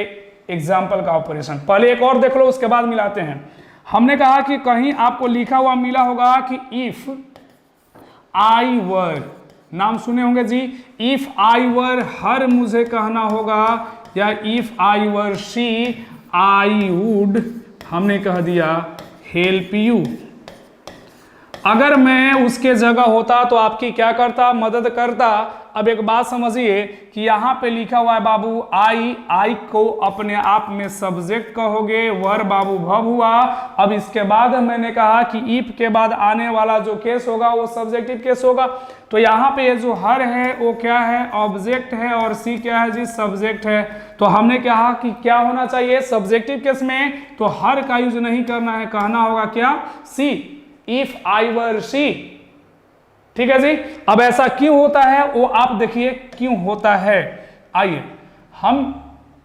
एग्जाम्पल का ऑपरेशन। पहले एक और देख लो, उसके बाद मिलाते हैं। हमने कहा कि कहीं आपको लिखा हुआ मिला होगा कि इफ आई वर, नाम सुने होंगे जी। इफ आई वर हर मुझे कहना होगा, या if I were she I would हमने कह दिया हेल्प यू। अगर मैं उसके जगह होता तो आपकी क्या करता? मदद करता। अब एक बात समझिए कि यहाँ पे लिखा हुआ है बाबू आई को अपने आप में सब्जेक्ट कहोगे, वर बाबू भव हुआ। अब इसके बाद मैंने कहा कि इफ के बाद आने वाला जो केस होगा वो सब्जेक्टिव केस होगा। तो यहाँ पे ये जो हर है वो क्या है, ऑब्जेक्ट है, और सी क्या है जी, सब्जेक्ट है। तो हमने कहा कि क्या होना चाहिए सब्जेक्टिव केस में, तो हर का यूज नहीं करना है, कहना होगा क्या, सी, इफ आई वर सी। ठीक है जी। अब ऐसा क्यों होता है वो आप देखिए क्यों होता है। आइए हम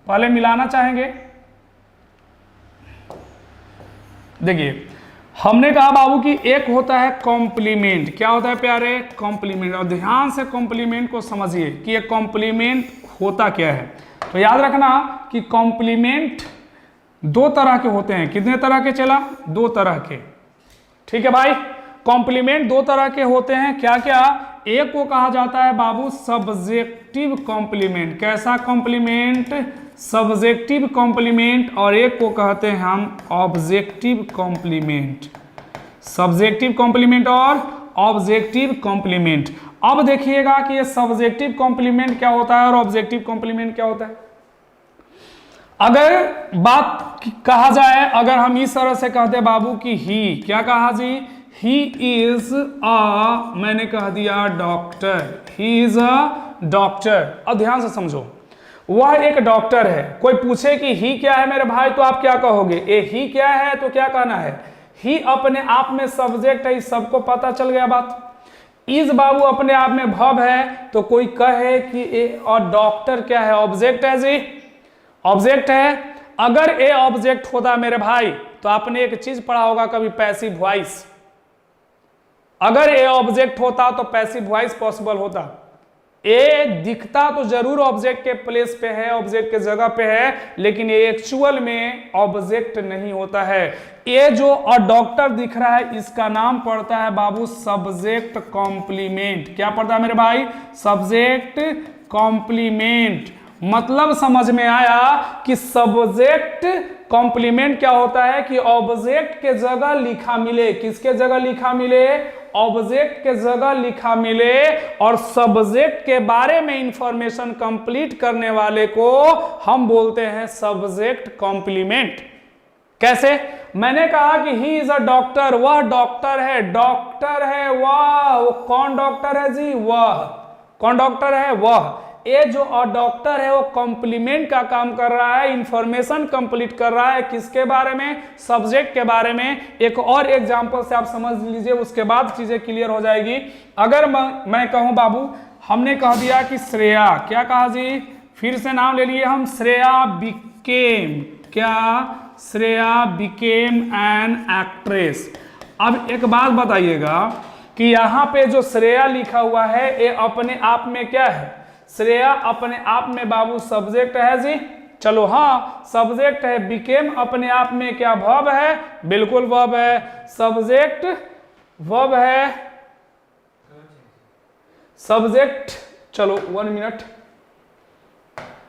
पहले मिलाना चाहेंगे। देखिए हमने कहा बाबू कि एक होता है कॉम्प्लीमेंट। क्या होता है प्यारे, कॉम्प्लीमेंट। और ध्यान से कॉम्प्लीमेंट को समझिए कि ये कॉम्प्लीमेंट होता क्या है। तो याद रखना कि कॉम्प्लीमेंट दो तरह के होते हैं। कितने तरह के चला, दो तरह के। ठीक है भाई, कॉम्प्लीमेंट दो तरह के होते हैं। क्या क्या, एक को कहा जाता है बाबू सब्जेक्टिव कॉम्प्लीमेंट। कैसा कॉम्प्लीमेंट, सब्जेक्टिव कॉम्प्लीमेंट। और एक को कहते हैं हम ऑब्जेक्टिव कॉम्प्लीमेंट। सब्जेक्टिव कॉम्प्लीमेंट और ऑब्जेक्टिव कॉम्प्लीमेंट। अब देखिएगा कि ये सब्जेक्टिव कॉम्प्लीमेंट क्या होता है और ऑब्जेक्टिव कॉम्प्लीमेंट क्या होता है। अगर बात कहा जाए, अगर हम इस तरह से कहते बाबू कि ही, क्या कहा जी, ही इज अ, मैंने कह दिया doctor, he is a doctor. अब ध्यान से समझो, वह एक डॉक्टर है। कोई पूछे कि ही क्या है मेरे भाई, तो आप क्या कहोगे, ए ही क्या है, तो क्या कहना है, ही अपने आप में सब्जेक्ट है, इस सबको पता चल गया बात। इज बाबू अपने आप में भव है, तो कोई कहे कि ए, और डॉक्टर क्या है, ऑब्जेक्ट है जी, ऑब्जेक्ट है। अगर ए ऑब्जेक्ट होता मेरे भाई, तो आपने एक चीज पढ़ा होगा कभी, पैसिव वॉइस। अगर ए ऑब्जेक्ट होता तो पैसिव वॉइस पॉसिबल होता। ए दिखता तो जरूर ऑब्जेक्ट के प्लेस पे है, ऑब्जेक्ट के जगह पे है, लेकिन ये एक्चुअल में ऑब्जेक्ट नहीं होता है। ये जो और डॉक्टर दिख रहा है, इसका नाम पड़ता है बाबू सब्जेक्ट कॉम्प्लीमेंट। क्या पड़ता है मेरे भाई, सब्जेक्ट कॉम्प्लीमेंट। मतलब समझ में आया कि सब्जेक्ट कॉम्प्लीमेंट क्या होता है कि ऑब्जेक्ट के जगह लिखा मिले। किसके जगह लिखा मिले, ऑब्जेक्ट के जगह लिखा मिले, और सब्जेक्ट के बारे में इंफॉर्मेशन कंप्लीट करने वाले को हम बोलते हैं सब्जेक्ट कॉम्प्लीमेंट। कैसे, मैंने कहा कि ही इज अ डॉक्टर, वह डॉक्टर है, डॉक्टर है वह, वो कौन डॉक्टर है जी, वह कौन डॉक्टर है, वह। ये जो डॉक्टर है वो कॉम्प्लीमेंट का काम कर रहा है, इंफॉर्मेशन कंप्लीट कर रहा है, किसके बारे में, सब्जेक्ट के बारे में। एक और एग्जांपल से आप समझ लीजिए, उसके बाद चीजें क्लियर हो जाएगी। अगर मैं कहूं बाबू, हमने कह दिया कि श्रेया, क्या कहा जी, फिर से नाम ले लिए हम, श्रेया बिकेम, क्या, श्रेया बिकेम एन एक्ट्रेस। अब एक बात बताइएगा कि यहाँ पे जो श्रेया लिखा हुआ है ये अपने आप में क्या है, श्रेया अपने आप में बाबू सब्जेक्ट है जी, चलो हाँ सब्जेक्ट है। बिकेम अपने आप में क्या वर्ब है, बिल्कुल वर्ब है। सब्जेक्ट वर्ब है, सब्जेक्ट, चलो 1 मिनट।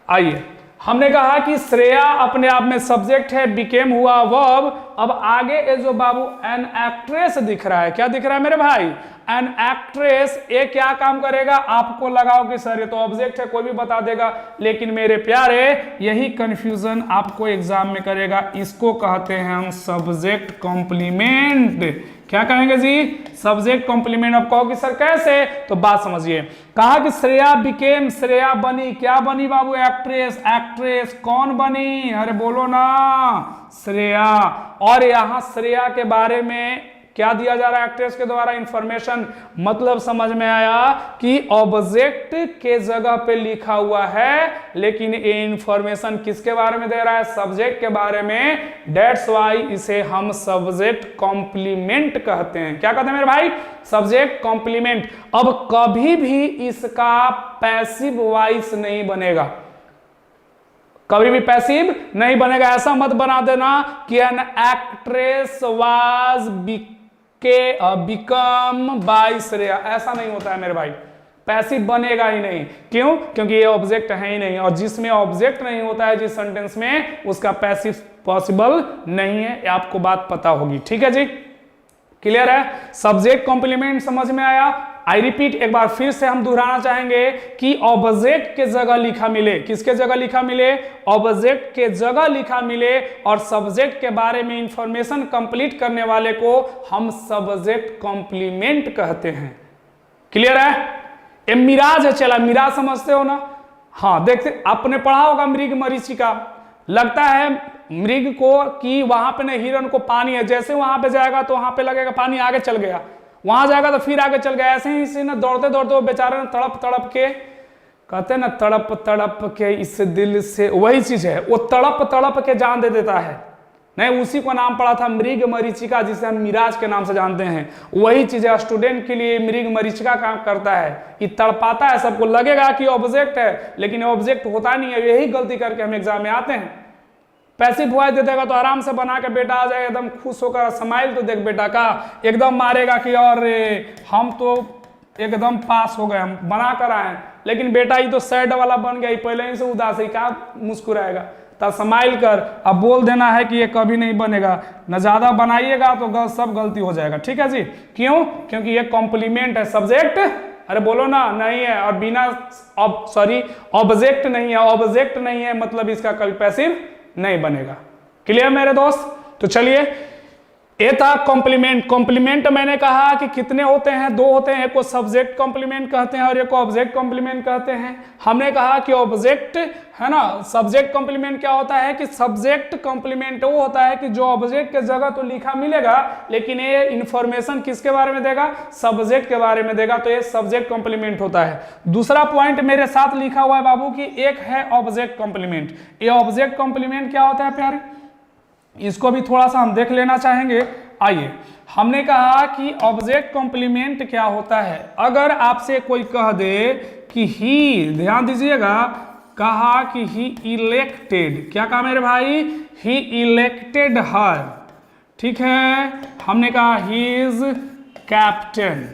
आइए, हमने कहा कि श्रेया अपने आप में सब्जेक्ट है, बिकेम हुआ वर्ब। अब आगे ये जो बाबू एन एक्ट्रेस दिख रहा है, क्या दिख रहा है मेरे भाई, एन एक्ट्रेस, ये क्या काम करेगा, आपको लगाओ कि सर ये तो ऑब्जेक्ट है, कोई भी बता देगा, लेकिन मेरे प्यारे यही कंफ्यूजन आपको एग्जाम में करेगा। इसको कहते हैं हम सब्जेक्ट कॉम्प्लीमेंट। क्या कहेंगे जी, सब्जेक्ट कॉम्प्लीमेंट। अब कहो कि सर कैसे, तो बात समझिए। कहा कि श्रेया बिकेम, श्रेया बनी, क्या बनी बाबू, एक्ट्रेस। एक्ट्रेस कौन बनी, अरे बोलो ना, श्रेया। और यहां श्रेया के बारे में क्या दिया जा रहा है, एक्ट्रेस के द्वारा इंफॉर्मेशन। मतलब समझ में आया कि ऑब्जेक्ट के जगह पे लिखा हुआ है, लेकिन ये इंफॉर्मेशन किसके बारे में दे रहा है, सब्जेक्ट के बारे में। दैट्स वाई इसे हम सब्जेक्ट कॉम्प्लीमेंट कहते हैं। क्या कहते हैं मेरे भाई, सब्जेक्ट कॉम्प्लीमेंट। अब कभी भी इसका पैसिव वॉइस नहीं बनेगा, कभी भी पैसिव नहीं बनेगा। ऐसा मत बना देना कि an actress was become by Shreya, ऐसा नहीं होता है मेरे भाई, पैसिव बनेगा ही नहीं। क्यों, क्योंकि ये ऑब्जेक्ट है ही नहीं, और जिसमें ऑब्जेक्ट नहीं होता है जिस सेंटेंस में, उसका पैसिव पॉसिबल नहीं है। ये आपको बात पता होगी। ठीक है जी, क्लियर है। सब्जेक्ट कॉम्प्लीमेंट समझ में आया। आई रिपीट, एक बार फिर से हम दोहराना चाहेंगे कि ऑब्जेक्ट के जगह लिखा मिले, किसके जगह लिखा मिले, ऑब्जेक्ट के जगह लिखा मिले, और सब्जेक्ट के बारे में इंफॉर्मेशन कंप्लीट करने वाले को हम सब्जेक्ट कॉम्प्लीमेंट कहते हैं। क्लियर है? ये मिराज है, चला मिराज समझते हो ना? हाँ, देखते आपने पढ़ा होगा मृग मरीचिका, लगता है मृग को कि वहां पे नहीं, हिरण को पानी है, जैसे वहां पे जाएगा तो वहां पे लगेगा पानी, आगे चल गया, वहां जाएगा तो फिर आगे चल गया, ऐसे ही इसे ना दौड़ते दौड़ते वो बेचारे तड़प तड़प के, कहते हैं ना तड़प तड़प के इस दिल से, वही चीज है, वो तड़प तड़प के जान दे देता है। नहीं, उसी को नाम पड़ा था मृग मरीचिका, जिसे हम मिराज के नाम से जानते हैं। वही चीज है, स्टूडेंट के लिए मृग मरीचिका काम करता है, ये तड़पाता है, सबको लगेगा कि ऑब्जेक्ट है, लेकिन ऑब्जेक्ट होता नहीं है। यही गलती करके हम एग्जाम में आते हैं। पैसिव वॉइस दे देगा तो आराम से बना के बेटा आ जाएगा, एकदम खुश होकर, स्माइल तो देख बेटा का, एकदम मारेगा कि और हम तो एकदम पास हो गए, हम बना कर आए, लेकिन बेटा ये तो सैड वाला बन गया, पहले ही से उदास है, क्या मुस्कुराएगा? तब स्माइल कर, अब बोल देना है कि ये कभी नहीं बनेगा, न ज्यादा बनाइएगा तो सब गलती हो जाएगा। ठीक है जी? क्यों? क्योंकि ये कॉम्प्लीमेंट है, सब्जेक्ट अरे बोलो ना नहीं है, और बिना ऑब्जेक्ट नहीं है, ऑब्जेक्ट नहीं है मतलब इसका कभी पैसिव नहीं बनेगा। क्लियर मेरे दोस्त? तो चलिए, ये था कॉम्प्लीमेंट। कॉम्प्लीमेंट मैंने कहा कि कितने होते हैं, दो होते हैं, एक को सब्जेक्ट कॉम्प्लीमेंट कहते हैं और एक को ऑब्जेक्ट कॉम्प्लीमेंट कहते हैं। हमने कहा कि ऑब्जेक्ट है ना, सब्जेक्ट कॉम्प्लीमेंट क्या होता है कि सब्जेक्ट कॉम्प्लीमेंट वो होता है कि जो ऑब्जेक्ट के जगह तो लिखा मिलेगा, लेकिन ये इंफॉर्मेशन किसके बारे में देगा, सब्जेक्ट के बारे में देगा, तो ये सब्जेक्ट कॉम्प्लीमेंट होता है। दूसरा पॉइंट मेरे साथ लिखा हुआ है बाबू कि एक है ऑब्जेक्ट कॉम्प्लीमेंट। ये ऑब्जेक्ट कॉम्प्लीमेंट क्या होता है प्यारे, इसको भी थोड़ा सा हम देख लेना चाहेंगे। आइए, हमने कहा कि ऑब्जेक्ट कॉम्प्लीमेंट क्या होता है। अगर आपसे कोई कह दे कि ही, ध्यान दीजिएगा, कहा कि ही इलेक्टेड, क्या कहा मेरे भाई, ही इलेक्टेड हर, ठीक है, हमने कहा ही इज कैप्टन।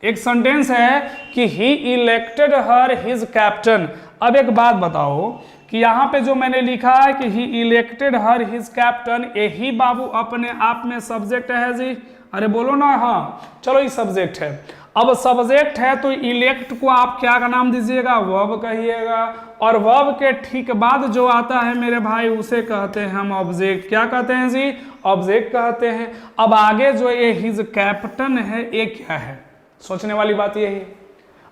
एक सेंटेंस है कि ही इलेक्टेड हर हिज कैप्टन। अब एक बात बताओ कि यहाँ पे जो मैंने लिखा है कि ही इलेक्टेड हर हिज कैप्टन, यही बाबू अपने आप में सब्जेक्ट है जी? अरे बोलो ना, हाँ चलो ये सब्जेक्ट है। अब सब्जेक्ट है तो इलेक्ट को आप क्या का नाम दीजिएगा, वर्ब कहिएगा, और वर्ब के ठीक बाद जो आता है मेरे भाई उसे कहते हैं हम ऑब्जेक्ट। क्या कहते हैं जी? ऑब्जेक्ट कहते हैं। अब आगे जो ये हिज कैप्टन है ये क्या है, सोचने वाली बात यही है।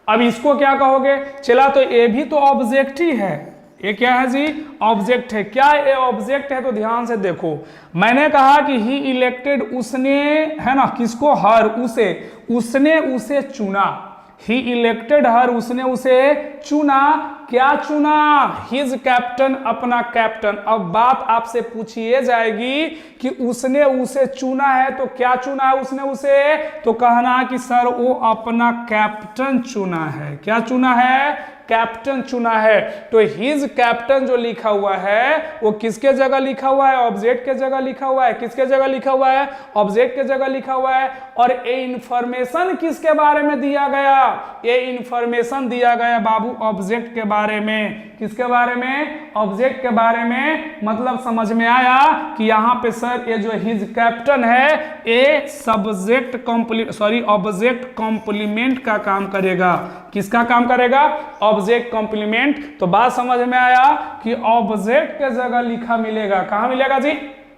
अब इसको क्या कहोगे? चला तो ये भी तो ऑब्जेक्ट ही है, ये क्या है जी? ऑब्जेक्ट है। क्या ये ऑब्जेक्ट है? तो ध्यान से देखो, मैंने कहा कि ही इलेक्टेड, उसने, है ना, किसको, हर, उसे, उसने उसे चुना। ही इलेक्टेड हर, उसने उसे चुना। क्या चुना? हिज कैप्टन, अपना कैप्टन। अब बात आपसे पूछिए जाएगी कि उसने उसे चुना है तो क्या चुना है उसने उसे? तो कहना कि सर वो अपना कैप्टन चुना है। क्या चुना है? कैप्टन चुना है। तो हिज कैप्टन जो लिखा हुआ है वो किसके जगह लिखा हुआ है? ऑब्जेक्ट के जगह लिखा हुआ है। किसके जगह लिखा हुआ है? ऑब्जेक्ट के जगह लिखा हुआ है। और ये इंफॉर्मेशन किसके बारे में दिया गया? ये इंफॉर्मेशन दिया गया बाबू ऑब्जेक्ट के बारे में। किसके बारे में? ऑब्जेक्ट के बारे में। मतलब समझ में आया कि यहाँ पे सर ये जो हिज कैप्टन है ये सब्जेक्ट ऑब्जेक्ट कॉम्प्लीमेंट का काम करेगा। किसका काम करेगा? Object complement. तो बात समझ में आया कि ऑब्जेक्ट के जगह लिखा मिलेगा। कहां मिलेगा जी?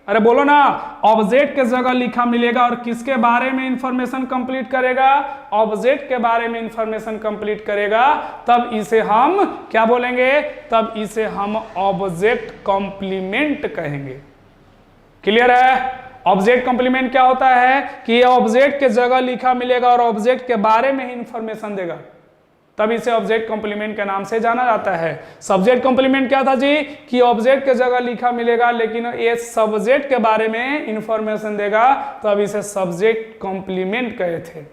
अरे बोलो ना, ऑब्जेक्ट के जगह लिखा मिलेगा। और किसके बारे में इंफॉर्मेशन कंप्लीट करेगा? ऑब्जेक्ट के बारे में इंफॉर्मेशन कंप्लीट करेगा। तब इसे हम क्या बोलेंगे? तब इसे हम ऑब्जेक्ट कॉम्प्लीमेंट कहेंगे। क्लियर है? ऑब्जेक्ट कॉम्प्लीमेंट क्या होता है कि ऑब्जेक्ट के जगह लिखा मिलेगा और ऑब्जेक्ट के बारे में ही इंफॉर्मेशन देगा, तब इसे ऑब्जेक्ट कॉम्प्लीमेंट के नाम से जाना जाता है। सब्जेक्ट कॉम्प्लीमेंट क्या था जी? कि ऑब्जेक्ट के जगह लिखा मिलेगा लेकिन ये सब्जेक्ट के बारे में इंफॉर्मेशन देगा, तब इसे सब्जेक्ट कॉम्प्लीमेंट कहे थे।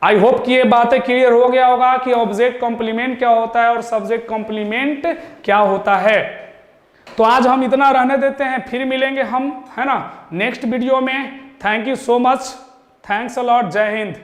आई होप कि ये बातें क्लियर हो गया होगा कि ऑब्जेक्ट कॉम्प्लीमेंट क्या होता है और सब्जेक्ट कॉम्प्लीमेंट क्या होता है। तो आज हम इतना रहने देते हैं, फिर मिलेंगे हम, है ना, नेक्स्ट वीडियो में। Thank you so much, thanks a lot, जय हिंद।